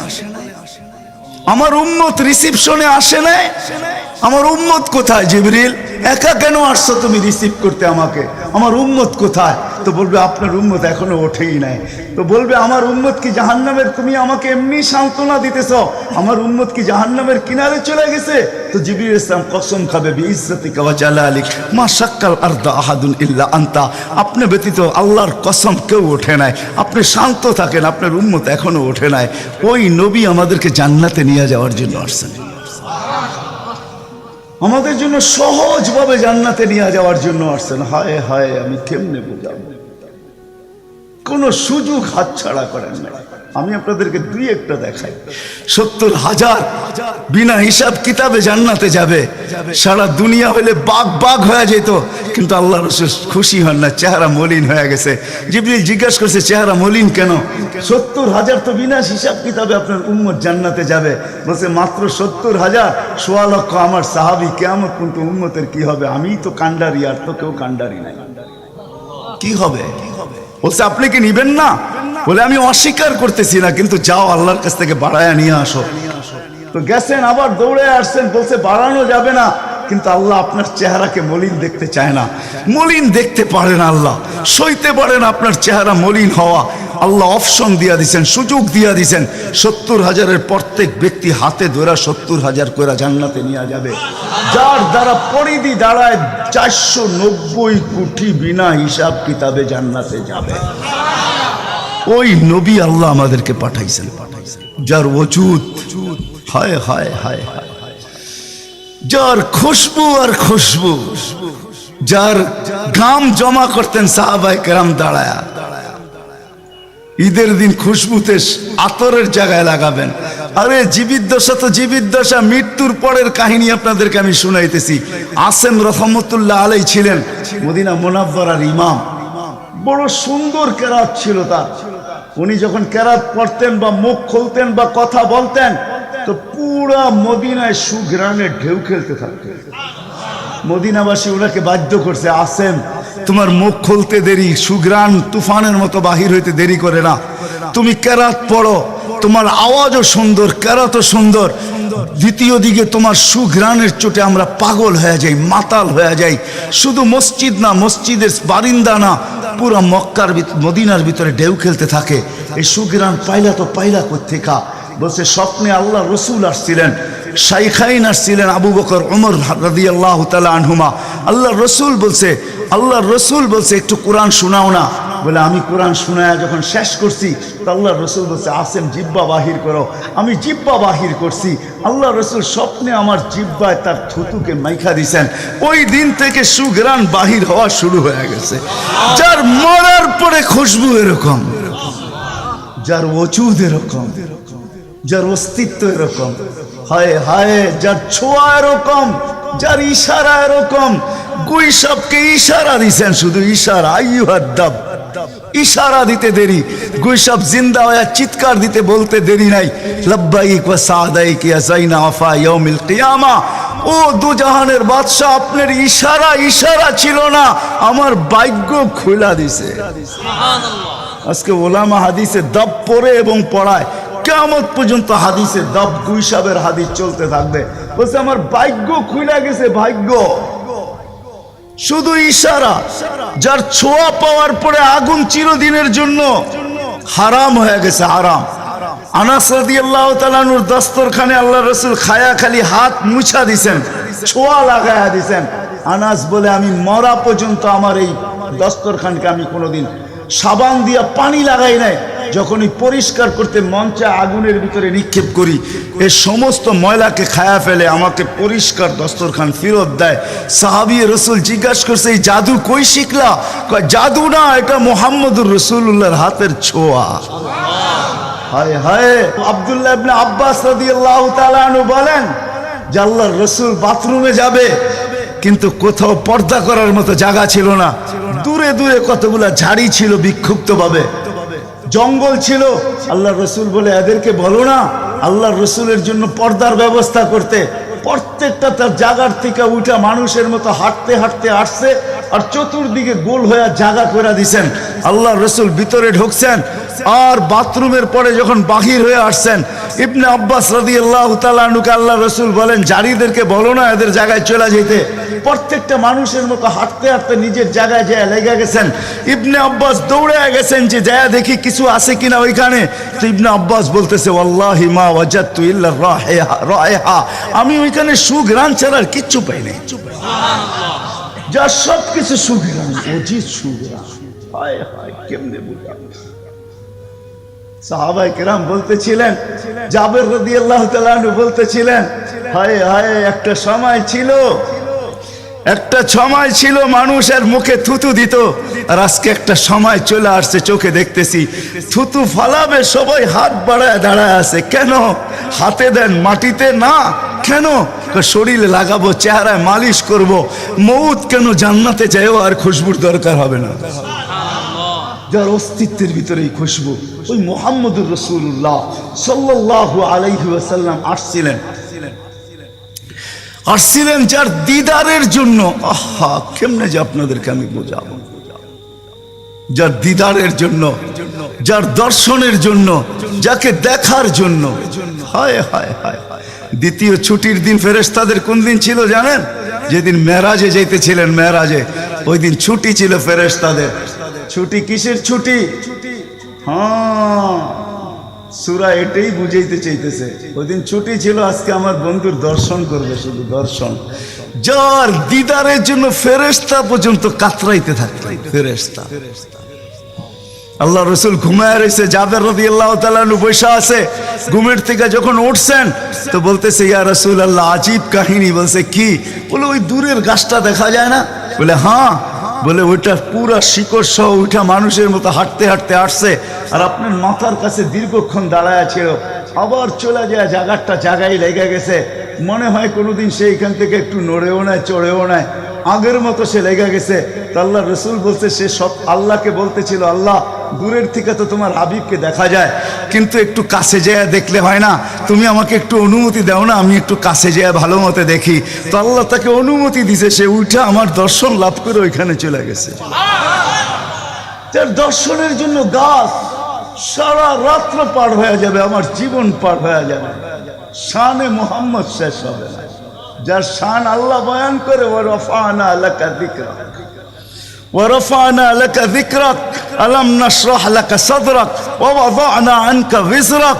আমার উম্মত রিসিপশনে আসে নাই, আমার উম্মত কোথায়? জিবরিল একা কেন আসছো তুমি রিসিভ করতে আমাকে? আমার উম্মত কোথায়? তো বলবে আপনার উম্মত এখনো ওঠেই নাই। তো বলবে আমার উম্মত কি জাহান্নামের? তুমি আমাকে এমনি সান্ত্বনা দিতেছ, আমার উম্মত কি জাহান্নামের কিনারে চলে গেছে? তো জিবরিল ইসলাম কসম খাবে বিইজ্জতিকা ওয়া জালালিক মা শাক্কাল আরদা আহাদুন ইল্লা আনতা, আপনি ব্যতীত আল্লাহর কসম কেউ ওঠে নাই, আপনি শান্ত থাকেন, আপনার উম্মত এখনো ওঠে নাই। ওই নবী আমাদেরকে জান্নাতে নিয়ে যাওয়ার জন্য আসছেন। আমাদের জন্য সহজভাবে জান্নাতে নিয়ে যাওয়ার জন্য আসছেন। হায় হায়, আমি কেমনে বুঝাবো, কোনো সুযোগ হাতছাড়া করেন না। আমি আপনাদেরকে দুই একটা দেখাই। 70,000 বিনা হিসাব কিতাবে জান্নাতে যাবে। সারা দুনিয়া হলে বাগ বাগ হয়ে যেত, কিন্তু আল্লাহ রাসূল খুশি হন না, চেহারা মলিন হয়ে গেছে। জিবরিল জিজ্ঞাসা করছে, চেহারা মলিন কেন? 70,000 তো বিনা হিসাব কিতাবে আপনার উম্মত জান্নাতে যাবে। বলছে মাত্র 70,000, 1.25 লক্ষ আমার সাহাবী, কিয়ামত পর্যন্ত উম্মতের কি হবে? আমিই তো কান্ডারি, আর তো কেউ কান্ডারি নাই, কি হবে? বলছে আপনি কি নিবেন না? বলে আমি অস্বীকার করতেছি না, কিন্তু যাও আল্লাহর কাছ থেকে বাড়ায়া নিয়ে আসো। তো গেছেন, আবার দৌড়ে আসছেন, বলছে বাড়ানো যাবে না, কিন্তু আল্লাহ আপনার চেহারাকে মলিন দেখতে চায় না। মলিন দেখতে পারেন আল্লাহ, সইতে পারেন আপনার চেহারা মলিন হওয়া। আল্লাহ অপশন দিয়া দিছেন, সুযোগ দিয়া দিছেন। 70,000-এর প্রত্যেক ব্যক্তি হাতে ধরে 70,000 করে জান্নাতে নিয়ে যাবে, যার দ্বারা পরিধি দাঁড়ায় 490 কোটি বিনা হিসাব কিতাবে জান্নাতে যাবে। ওই নবী আল্লাহ আমাদেরকে পাঠাইছেন, যার ওজুদ হায় হায় হায় হায়, যার খুশবু আর খুশবু, যার ঘাম জমা করতেন সাহাবায়ে কেরাম দাঁড়ায়া। ঈদের দিন খুশবুতে আতরের জায়গায় লাগাবেন। আরে জীবিত দশা তো জীবিত দশা, মৃত্যুর পরের কাহিনী আপনাদেরকে আমি শুনাইতেছি। আসেম রহমতুল্লাহ আলাই ছিলেন মদিনা মুনাওয়ারার ইমাম। বড় সুন্দর কেরাত ছিল তার। উনি যখন কেরাত পড়তেন বা মুখ খুলতেন বা কথা বলতেন, তো পুরা মদিনায় সুঘ্রাণের ঢেউ খেলতে থাকতেন। মদিনাবাসী ওনাকে বাধ্য করছে, আসেম তোমার মুখ খুলতে দেরি, সুঘ্রাণ তুফানের মতো বাহির হইতে দেরি করে না, তুমি কেরাত পড়ো, তোমার আওয়াজও সুন্দর, কেরাতও সুন্দর। দ্বিতীয় দিকে তোমার সুঘ্রাণের চোটে আমরা পাগল হয়ে যাই, মাতাল হয়ে যাই। শুধু মসজিদ না, মসজিদের বারিন্দা না, পুরা মক্কার মদিনার ভিতরে ঢেউ খেলতে থাকে। এই সুঘ্রাণ পাইলা তো পাইলা কোত্থেকা? বলছে স্বপ্নে আল্লাহ রসুল আসছিলেন, শাইখাইন আসছিলেন, আবু বকর ওমর রাদিয়াল্লাহু তাআলা আনহুমা। আল্লাহ রসুল বলছে একটু কোরআন শোনাও না। বলে আমি কোরআন শোনায়া যখন শেষ করছি, তো আল্লাহ রসুল বলছে আসেম জিব্বা বাহির করো। আমি জিব্বা বাহির করছি, আল্লাহ রসুল স্বপ্নে আমার জিব্বায় তার থুতুকে মাইখা দিছেন। ওই দিন থেকে সুঘ্রাণ বাহির হওয়া শুরু হয়ে গেছে। যার মরার পরে খুশবু এরকম, যার ওজুদ এরকম, যার অস্তিত্ব এরকম, হায় হায়, যার ছোঁয়া এরকম, যার ইশারা এরকম। গুইসাবকে ইশারা দিছেন, শুধু ইশারা, আইয়ুহাদ্দাব, ইশারা দিতে দেরি। গুইসাব জিন্দা হয়ে চিৎকার দিতে বলতে দেরি নাই, লাব্বাইক ওয়া সাদাইক ইয়া যাইনা আফা ইয়াউমিল কিয়ামা। ও দুজাহানের বাদশা, আপনার ইশারা ছিল না, আমার ভাগ্য খুলা দিছে। আজকে ওলামা হাদিসে দাব পড়ে এবং পড়ায়, কিয়ামত পর্যন্ত হাদিসে দাব গুইসাবের হাদিস চলতে থাকবে। বলছে আমার ভাগ্য খুলে গেছে, ভাগ্য। শুধু ইশারা, যার ছোঁয়া পাওয়ার পরে আগুন চিরদিনের জন্য হারাম হয়ে গেছে, হারাম। আনাস রাদিয়াল্লাহু তাআলা আনহুর দস্তরখানে আল্লাহ রাসূল খায়া খালি হাত মুছা দিছেন, ছোঁয়া লাগায়া দিছেন। আনাস বলে আমি মরা পর্যন্ত আমার এই দস্তরখানকে আমি কোনোদিন সাবান দিয়া পানি লাগাই নাই। যখনই পরিষ্কার করতে মন চায় আগুনের ভিতরে নিক্ষেপ করি, এই সমস্ত ময়লাকে খায়া ফেলে, আমাকে পরিষ্কার দস্তরখান ফেরত দেয়। সাহাবী রাসূল জিজ্ঞাসা করছে এই জাদু কই শিখলা? কয় জাদু না, এটা মুহাম্মদুর রাসূলুল্লাহর হাতের ছোঁয়া। হায় হায়। আব্দুল্লাহ ইবনে আব্বাস রাদিয়াল্লাহু তাআলা আনহু বলেন যে আল্লাহর রাসূল বাথরুমে যাবে, কিন্তু কোথাও পর্দা করার মতো জায়গা ছিল না। দূরে দূরে কতগুলা ঝাড়ি ছিল, বিক্ষুব্ধভাবে জঙ্গল ছিল। আল্লাহ রসুল বলে এদেরকে বলো না আল্লাহর রসুলের জন্য পর্দার ব্যবস্থা করতে। প্রত্যেকটা তার জায়গার থেকে উঠা মানুষের মতো হাঁটতে হাঁটতে আসছে, আর চতুর্দিকে গোল হয়ে জায়গা করে দিছেন। আল্লাহ রসুল ভিতরে ঢুকছেন, আর বাথরুমের পরে যখন বাহির হয়ে আসছেন, ইবনে আব্বাস রাদিয়াল্লাহু তাআলা আনহুকে আল্লাহ রসুল বলেন জারিদেরকে বলো না এদের জায়গায় চলে যেতে। প্রত্যেকটা মানুষের মতো হাঁটতে হাঁটতে নিজের জায়গায় যায় লেগে গেছেন। ইবনে আব্বাস দৌড়ে গেছেন যে যায় দেখি কিছু আছে কিনা ওইখানে। তো ইবনে আব্বাস বলতেছে ওয়াল্লাহি মা ওয়াজাদতু ইল্লা রায়হা, আমি ওইখানে সুঘ্রাণ ছাড়া আর কিচ্ছু পাই নাই। যা সব কিছু সুঘ্রাণ, অজিত সুঘ্রাণ। হায় হায়, কেমনে বুঝলাম। সাহাবায়ে কেরাম বলতেছিলেন, জাবের রাদিয়াল্লাহু তাআলা আনহু বলতেছিলেন, হায় হায় একটা সময় ছিল মানুষের মুখে থুতু দিত, আর আজকে একটা সময় চলে আসছে চোখে দেখতেছি থুতু ফালাবে সবাই হাত বাড়ায় দাঁড়ায় আছে। কেন? হাতে দেন, মাটিতে না। কেন? শরীরে লাগাবো, চেহারায় মালিশ করব। মউত কেন? জান্নাতে যায়ও আর খুশবুর দরকার হবে না। যার অস্তিত্বের ভিতরেই খুশবু, ওই মুহাম্মদুর রাসূলুল্লাহ সাল্লাল্লাহু আলাইহি ওয়াসাল্লাম আসছিলেন যার দিদারের জন্য। আহা, কেমনে যে আপনাদেরকে আমি বোঝাবো। যার দিদারের জন্য, যার দর্শনের জন্য, যাকে দেখার জন্য। হায় হায় হায়। দ্বিতীয় ছুটির দিন ফেরেশতাদের কোন দিন ছিল জানেন? যেদিন মেরাজে যাইতেছিলেন, মেরাজে ওই দিন ছুটি ছিল ফেরেশতাদের। ছুটি কিসের ছুটি? হ্যাঁ, সূরা এটাই বুঝাইতে চাইতেছে। ওই দিন ছুটি ছিল, আজকে আমার বন্ধুর দর্শন করবে, শুধু দর্শন। যার দিদারের জন্য ফেরেশতা পর্যন্ত কাতরাইতে থাকতো। ফেরেশতা, আল্লাহ রসুল ঘুমায় রয়েছে, জাবের রাদিয়াল্লাহু তাআলা আনহু বসে আছে। ঘুমের থেকে যখন উঠছেন তো বলতেছে, ইয়া রাসূলুল্লাহ, আজীব কাহিনী। বলছে কি? বলে ওই দূরের গাছটা দেখা যায় না? বলে হ্যাঁ। বলে ওইটা পুরা শিকড় সহ ওইটা মানুষের মতো হাঁটতে হাঁটতে আসছে, আর আপনার মাথার কাছে দীর্ঘক্ষণ দাঁড়ায় ছিল, আবার চলে যায় জায়গাটা জায়গায় লেগে গেছে। মনে হয় কোনোদিন সে এখান থেকে একটু নড়েও নেয়, চড়েও নেয়, আগের মতো সে লেগে গেছে। তো আল্লাহ রসুল বলছে, সে সব আল্লাহকে বলতেছিল, আল্লাহ দূরের থেকে তো তোমার হাবিবকে দেখা যায়, কিন্তু একটু কাছে যেয়ে দেখলে হয় না? তুমি আমাকে একটু অনুমতি দাও না, আমি একটু কাছে যেয়ে ভালো মতো দেখি। তো আল্লাহ তাকে অনুমতি দিছে, সে উঠে আমার দর্শন লাভ করে ওইখানে চলে গেছে। তার দর্শনের জন্য গাছ সারা রাত্র পার হয়ে যাবে, আমার জীবন পার হয়ে যাবে, শানে মুহাম্মদ শেষ হবে না। যার শান আল্লাহ বয়ান করে, ওয়ারফানা লাকা যিকরাক, ওয়ারফানা লাকা যিকরাক, আলাম নাশরাহ লাকা সাদরাক, ওয়াওয়াদানা আনকা বিজরাক,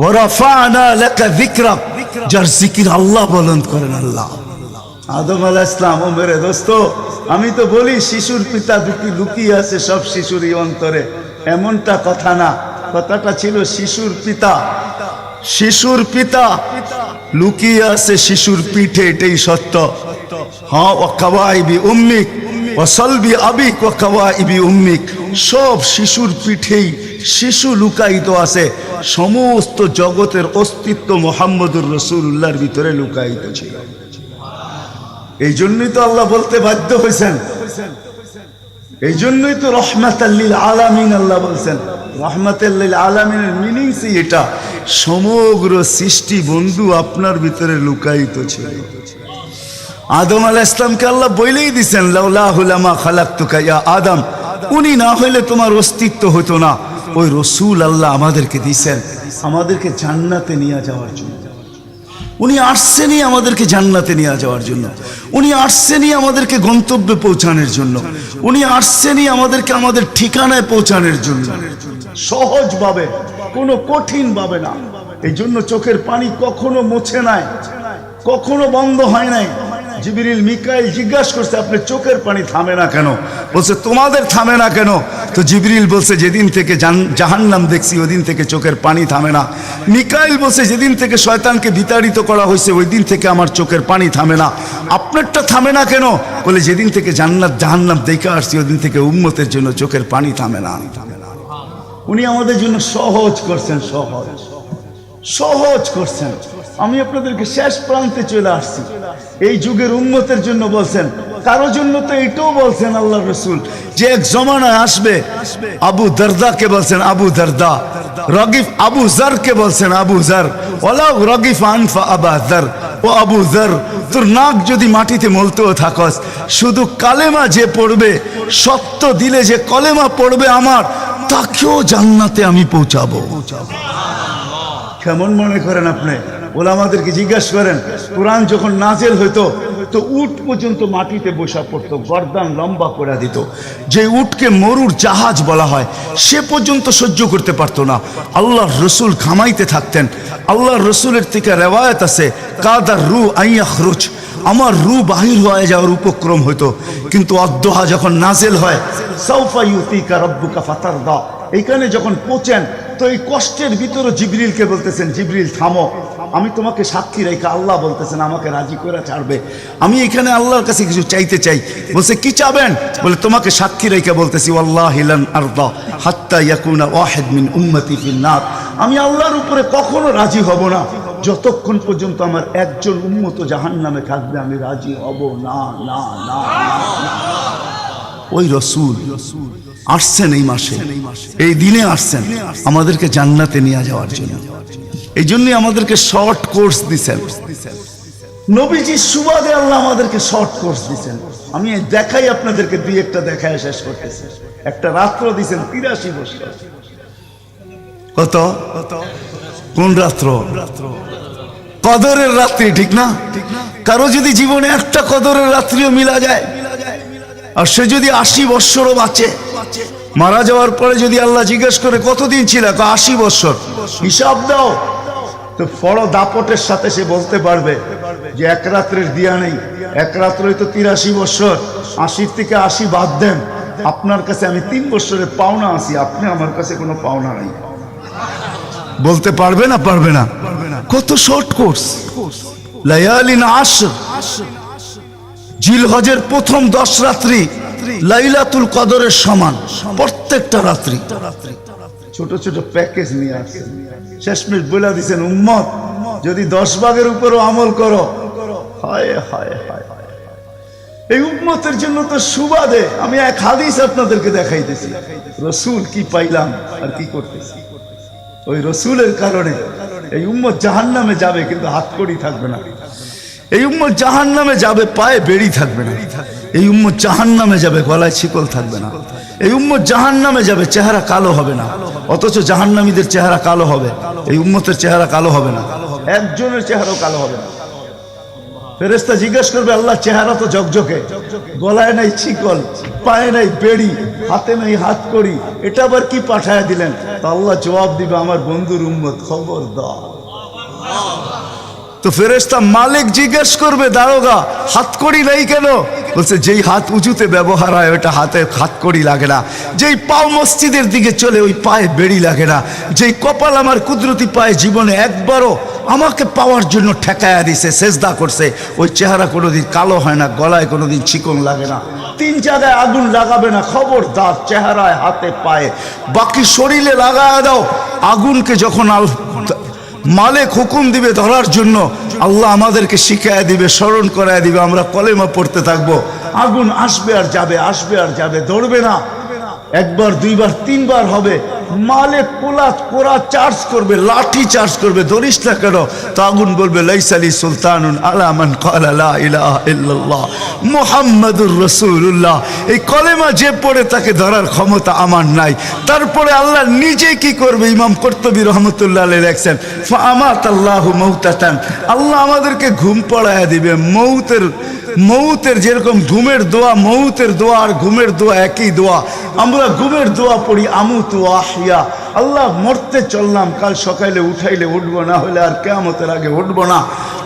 ওয়ারফানা লাকা যিকরাক। যার জিকির আল্লাহ বুলন্দ করেন আল্লাহ। আদম আলাইহিস সালাম, ও মেরে দোস্ত, আমি তো বলি শিশুর পিতা দুটি লুকিয়ে আছে সব শিশুরই অন্তরে, এমনটা কথা না। কথাটা ছিল শিশুর পিতা। শিশুর পিতা লুকিয়ে আছে শিশুর পিঠে, এটাই সত্য। হ্যাঁ, ওয়া কাওয়াইবি উম্মিক ওয়া সালবি আবিক ওয়া কাওয়াইবি উম্মিক। সব শিশুর পিঠেই শিশু লুকায়িত আছে। সমস্ত জগতের অস্তিত্ব মুহাম্মদুর রাসূলুল্লাহর ভিতরে লুকায়িত ছিল। এই জন্যই তো আল্লাহ বলতে বাধ্য হয়েছেন, এই জন্যই তো রহমাতাল লিল আলামিন আল্লাহ বলছেন। রহমাতাল লিল আলামিনের মিনিংস এটা, সমগ্র সৃষ্টি বন্ধু আপনার ভিতরে লুকায়িত ছিল। আদম আলাইহিস সালামকে আল্লাহ বলেই দিয়েছেন, লাউলাহু লামা খালাকতুকা ইয়া আদম, উনি না হইলে তোমার অস্তিত্ব হতো না। ওই রসূল আল্লাহ আমাদেরকে দিয়েছেন আমাদেরকে জান্নাতে নিয়ে যাওয়ার জন্য। উনি আসছেনই আমাদেরকে জান্নাতে নিয়ে যাওয়ার জন্য, উনি আসছেনই আমাদেরকে গন্তব্যে পৌঁছানোর জন্য, উনি আসছেনই আমাদেরকে আমাদের ঠিকানায় পৌঁছানোর জন্য, সহজভাবে, কোনো কঠিন ভাবে না। এই জন্য চোখের পানি কখনো মুছে নাই, কখনো বন্ধ হয় নাই। জিবরিল মিকাইল জিজ্ঞাসা করছে, আপনার চোখের পানি থামে না কেন? বলছে তোমাদের থামে না কেন? তো জিবরিল বলছে, যেদিন থেকে জাহান্নাম দেখছি ওই দিন থেকে চোখের পানি থামে না। মিকাইল বলছে, যেদিন থেকে শয়তানকে বিতাড়িত করা হয়েছে ওই দিন থেকে আমার চোখের পানি থামে না। আপনারটা থামে না কেন? বলে, যেদিন থেকে জান্নাত জাহান্নাম দেখে আসছি ওই দিন থেকে উম্মতের জন্য চোখের পানি থামে না। উনি আমাদের জন্য সহজ করছেন, সহজ করছেন। আমি আপনাদেরকে শেষ প্রান্তে চলে আসছি। এই যুগের উম্মতের জন্য বলছেন, কারো জন্য তো এটাও বলছেন আল্লাহ রসুল, যে এক জমানায় আসবে। আবু দারদাকে বলছেন আবু দারদা, রগিফ আবু জারকে বলছেন আবু জার, ওয়ালাউ রগিফ আনফা আবা জার, ও আবু জার, তোর নাক যদি মাটিতে মলতেও থাকস, শুধু কালেমা যে পড়বে, সত্য দিলে যে কলেমা পড়বে আমার, তাকেও জান্নাতে আমি পৌঁছাবো। কেমন মনে করেন আপনি? ওলামাদেরকে জিজ্ঞাসা করেন, কোরআন যখন নাজেল হইতো তো উট পর্যন্ত মাটিতে বসা পড়তো, গর্দান লম্বা করে দিত। যে উটকে মরুর জাহাজ বলা হয় সে পর্যন্ত সহ্য করতে পারতো না। আল্লাহর রসুল ঘামাইতে থাকতেন। আল্লাহর রসুলের থেকে রেওয়ায়ত আছে, কাদার রু আইয়াখরুজ, আমার রূহ বাহির হয়ে যাওয়ার উপক্রম হতো, কিন্তু অদ্দোহা যখন নাজেল হয় সাউফা ইউতিকা রাব্বুকা ফাতারদা, এইখানে যখন পৌঁছেন তো এই কষ্টের ভিতরে জিবরিলকে বলতেছেন, জিবরিল থামো, আমি তোমাকে সাক্ষী রেখে, আল্লাহ বলতেছেন আমাকে রাজি করে ছাড়বে, আমি এখানে আল্লাহর কাছে কিছু চাইতে চাই। বলছে কি চাবেন? বলে তোমাকে সাক্ষী রেখে বলতেছি ওয়াল্লাহি লান আরদা হাত্তা ইয়াকুনা ওয়াহিদ মিন উম্মতি ফিন নার, আমি আল্লাহর উপরে কখনো রাজি হব না যতক্ষণ পর্যন্ত আমার একজন উম্মত জাহান্নামে থাকবে, আমি রাজি হব না না না না। ওই রসূল আসছেন এই মাসে, এই দিনে আসছেন আমাদেরকে জান্নাতে নিয়ে যাওয়ার জন্য। এই জন্যই আমাদেরকে শর্ট কোর্স দিছেন, নবীজির সুবাদে আল্লাহ আমাদেরকে শর্ট কোর্স দিছেন। আমি দেখাই আপনাদেরকে, দুই একটা দেখায় শেষ করতেছি। একটা রাত্র দিছেন 83 বছর। কত? কোন রাত্র? কদরের রাত্রি, ঠিক না? কারো যদি জীবনে একটা কদরের রাত্রিও মিলা যায়, আর সে যদি 80 বৎসরও বাঁচে, মারা যাওয়ার পরে যদি আল্লাহ জিজ্ঞেস করে কতদিন ছিল, 80 বৎসর, হিসাব দাও, তো বড় দাপটের সাথে সে বলতে পারবে যে এক রাত্রের দিয়া নেই, এক রাত্রই তো 83 বৎসর, 80 থেকে 80 বাদ দেন, আপনার কাছে আমি 3 বৎসরের পাওনা আছি, আপনি আমার কাছে কোনো পাওনা নাই। বলতে পারবে না? পারবে না। কত শর্ট কোর্স। লায়ালিন আশর, জিলহজের প্রথম 10 রাত্রি লাইলাতুল কদরের সমান, প্রত্যেকটা রাত্রি। ছোট ছোট প্যাকেজ নিয়ে আসছেন, শেষমেশ বলে দিচ্ছেন উম্মত যদি 10 ভাগের উপরও আমল করো, হায় হায় হায়, এই উম্মতের জন্য তো সুবাদে আমি এক হাদিস আপনাদেরকে দেখাইতেছি, রসুল কি পাইলাম আর কি করতেছি। ওই রসুলের কারণে এই উম্মত জাহান্নামে যাবে, কিন্তু হাতকড়ি থাকবে না। এই উম্মত জাহান্নামে যাবে, পায়ে বেড়ি থাকবে না। এই উম্মত জাহান্নামে যাবে, গলায় শিকল থাকবে না। এই উম্মত জাহান্নামে যাবে, চেহারা কালো হবে না। অথচ জাহান্নামীদের চেহারা কালো হবে, এই উম্মতের চেহারা কালো হবে না, একজনের চেহারাও কালো হবে না। ফেরেশতা জিজ্ঞেস করবে আল্লাহ চেহারা তো ঝকঝকে, গলায় নাই শিকল, পায়ে নাই বেড়ি, হাতে নাই হাতকড়ি, এটা আবার কি পাঠায় দিলেন? তো আল্লাহ জবাব দিবে আমার বন্ধুর উম্মত, খবরদার। তো ফেরেশতা মালিক জিজ্ঞেস করবে দারোগা হাতকড়ি নাই কেন? বলছে যেই হাত উঁচুতে ব্যবহার হয় ওটা হাতে হাতকড়ি লাগে না, যেই পাও মসজিদের দিকে চলে ওই পায়ে বেড়ি লাগে না, যেই কপাল আমার কুদরতি পায়ে জীবনে একবারও আমাকে পাওয়ার জন্য ঠেকায়া দিছে, সেজদা করছে, ওই চেহারা কোনোদিন কালো হয় না, গলায় কোনোদিন চিকন লাগে না, 3 জায়গায় আগুন লাগাবে না, খবরদার। চেহারায়, হাতে, পায়ে, বাকি শরীরে লাগায়া দাও। আগুনকে যখন মালিক হুকুম দিবে ধরার জন্য, আল্লাহ আমাদেরকে শিখায় দিবে, স্মরণ করায় দিবে, আমরা কলেমা পড়তে থাকবো, আগুন আসবে আর যাবে, আসবে আর যাবে, ধরবে না। একবার, দুইবার, 3 বার হবে, মালিক কোরা চার্জ করবে, লাঠি চার্জ করবে, ধরিস না কেন? তো আগুন বলবে লাইসালি সুলতানুন আলা মান ক্বালা লা ইলাহা ইল্লাল্লাহ মুহাম্মাদুর রাসূলুল্লাহ। এই কলেমা যে পড়ে তাকে ধরার ক্ষমতা আমার নাই। তারপরে আল্লাহ নিজে কি করবে? ইমাম কুরতুবী রাহমাতুল্লাহ আলাইহি লেখছেন ফাআমাতাল্লাহু মাউতাতান, আল্লাহ আমাদেরকে ঘুম পড়ায়া দিবে। মৌতের যেরকম ঘুমের দোয়া, মৌতের দোয়া আর ঘুমের দোয়া একই দোয়া। আমরা ঘুমের দোয়া পড়ি আমুতু আহিয়া, আল্লাহ মরতে চললাম, কাল সকালে উঠাইলে উঠবো, না হলে আর কিয়ামতের আগে উঠবো না।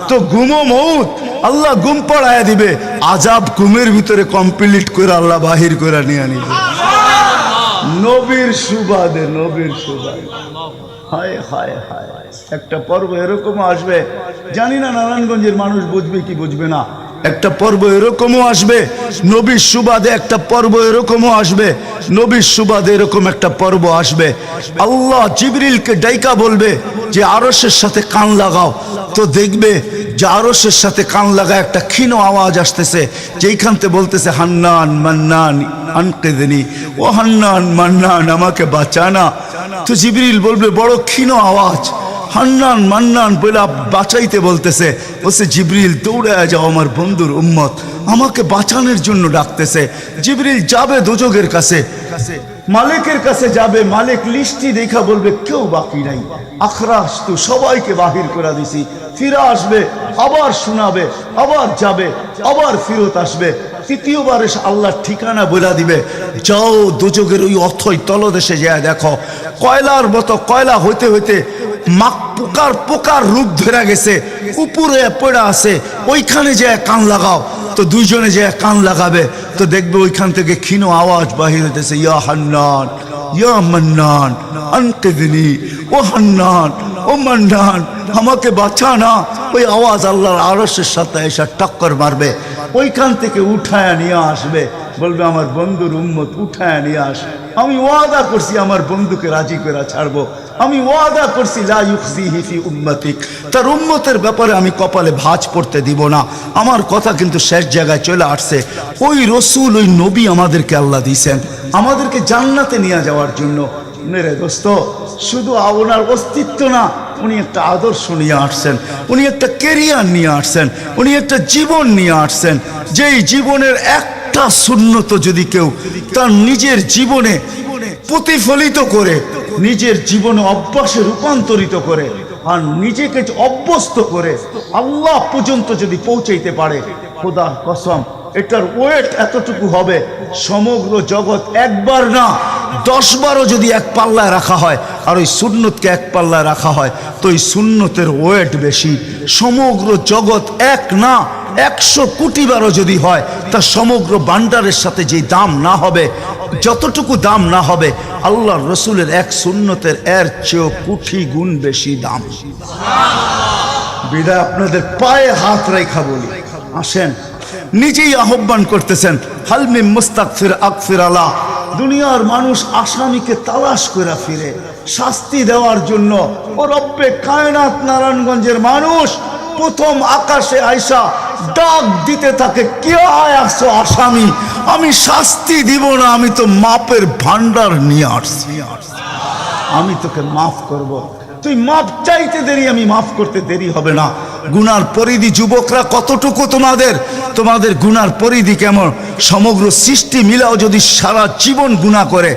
তো ঘুমো মৌত, আল্লাহ ঘুম পড়ায়া দিবে, আজাব ঘুমের ভিতরে কমপ্লিট করে আল্লাহ বাহির করে নিয়ে নিবে। নবীর সুবাদে, নবীর সুবাদে। হায় হায় হায়, একটা পর্ব এরকম আসবে, জানি না নারায়ণগঞ্জের মানুষ বুঝবে কি বুঝবে না। একটা পর্ব এরকমও আসবে নবীর সুবাদে, একটা পর্ব এরকমও আসবে নবীর সুবাদে, এরকম একটা পর্ব আসবে। আল্লাহ জিবরিলকে ডাইকা বলবে যে আরশের সাথে কান লাগাও, তো দেখবে যে আরশের সাথে কান লাগা একটা ক্ষীণ আওয়াজ আসতেছে, যেইখানতে বলতেছে হান্নান মান্নান আনকিদনি, ও হান্নান মান্নান আমাকে বাঁচানা। তো জিবরিল বলবে বড় ক্ষীণ আওয়াজ, হান্নান মান্নান বলে বাঁচাইতে বলতেছে। বলছে জিবরিল দৌড়ে যাও, আমার বন্ধুর উম্মত আমাকে বাঁচানোর জন্য ডাকতেছে। জিবরিল যাবে দোজখের কাছে, মালিকের কাছে যাবে, মালিক লিস্টি দেখা বলবে কেউ বাকি নাই, আখরাস তো সবাইকে বাহির করে দিছি। ফিরে আসবে, আবার শোনাবে, আবার যাবে, আবার ফিরত আসবে। তৃতীয়বার এসে আল্লাহর ঠিকানা বলে দিবে, যাও দোজখের ওই অথই তলদেশে যায় দেখো, কয়লার মতো কয়লা হইতে হইতে পোকার পোকার রূপ ধরে গেছে, উপরে পড়ে আছে, ওইখানে যে কান লাগাও। তো দুইজনে যে কান লাগাবে তো দেখবে ওইখান থেকে ক্ষীণ আওয়াজ বাহির হইতেছে, ইয়া হান্নান ইয়া মান্নান আনকিদনি, ও হান্নান ও মান্নান আমাকে বাঁচা না। ওই আওয়াজ আল্লাহর আরশের সাথে এসে টক্কর মারবে, ওইখান থেকে উঠায় নিয়ে আসবে, বলবে আমার বন্ধুর উম্মত উঠায় নিয়ে আস, আমি ওয়াদা করছি আমার বন্ধুকে রাজি করে ছাড়বো, আমি ওয়াদা করছি লা ইউখজিহি ফি উম্মতিক, তার উম্মতের ব্যাপারে আমি কপালে ভাঁজ পড়তে দিব না। আমার কথা কিন্তু শেষ জায়গায় চলে আসছে। ওই রসুল, ওই নবী আমাদেরকে আল্লাহ দিয়েছেন আমাদেরকে জান্নাতে নিয়ে যাওয়ার জন্য। মেরে দোস্ত, শুধু ওনার অস্তিত্ব না, উনি একটা আদর্শ নিয়ে আসছেন, উনি একটা কেরিয়ার নিয়ে আসছেন, উনি একটা জীবন নিয়ে আসছেন। যেই জীবনের একটা সুন্নত যদি কেউ তার নিজের জীবনে প্রতিফলিত করে, নিজের জীবনে অভ্যাসে রূপান্তরিত করে, আর নিজেকে অভ্যস্ত করে আল্লাহ পর্যন্ত যদি পৌঁছাইতে পারে, খোদার কসম এটার ওয়েট এতটুকু হবে, সমগ্র জগৎ একবার না 10 বারও যদি এক পাল্লায় রাখা হয় আর ওই সুন্নতকে এক পাল্লায় রাখা হয়, তো ওই সুন্নতের ওয়েট বেশি। সমগ্র জগৎ এক না 100 কোটি বারও যদি হয়, তা সমগ্র ভান্ডারের সাথে যে দাম না হবে, যতটুকু দাম না হবে, আল্লাহর রসুলের এক সুন্নতের এর চেয়েও কোটি গুণ বেশি দাম। বিদায় আপনাদের পায়ে হাত রেখা বলি, আসেন, নিজেই আহ্বান করতেছেন, হালমি মুস্তাগফির আগফির আলাহ। দুনিয়ার মানুষ আসামিকে তালাশ করে ফিরে শাস্তি দেওয়ার জন্য। ও রব্বে কায়নাত নারায়ণগঞ্জের মানুষ প্রথম আকাশে আইসা ডাক দিতে থাকে, কে আসছো আসামি, আমি শাস্তি দিব না, আমি তো মাপের ভান্ডার নিয়ে আসছি, আমি তোকে মাফ করব। তুই মাপ চাইতে দেরি, আমি মাফ করতে দেরি হবে না। গুনার পরিধি যুবকরা কতটুকু তোমাদের গুনার পরিধি কেমন? সমগ্র সৃষ্টি মিলাও যদি সারা জীবন গুনাহ করে,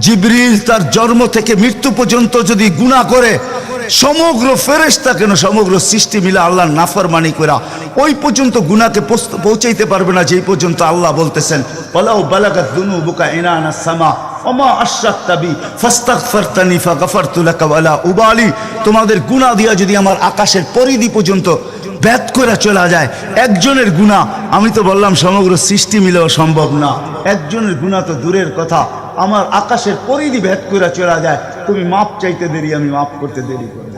জিবরিল তার জন্ম থেকে মৃত্যু পর্যন্ত যদি গুনাহ করে, সমগ্র ফেরেশতা কেন সমগ্র সৃষ্টি মিলে আল্লাহর নাফরমানি করা ওই পর্যন্ত গুনাহকে পৌঁছাইতে পারবে না, যেই পর্যন্ত আল্লাহ বলতেছেন ওয়ালাউ বালাগাত যুনুবুকা ইনানাস সামা ওমা আশরাকতা বি ফাস্তাগফারতানি ফাগফারতু লাকা ওয়ালা উবালি। তোমাদের গুনাহ দিয়া যদি আমার আকাশের পরিধি পর্যন্ত ভেদ করে চলা যায়, একজনের গুনাহ, আমি তো বললাম সমগ্র সৃষ্টি মিলেও সম্ভব না, একজনের গুনাহ তো দূরের কথা, আমার আকাশের পরিধি ভেদ করে চলা যায়, তুমি মাপ চাইতে দেরি, আমি মাপ করতে দেরি করব।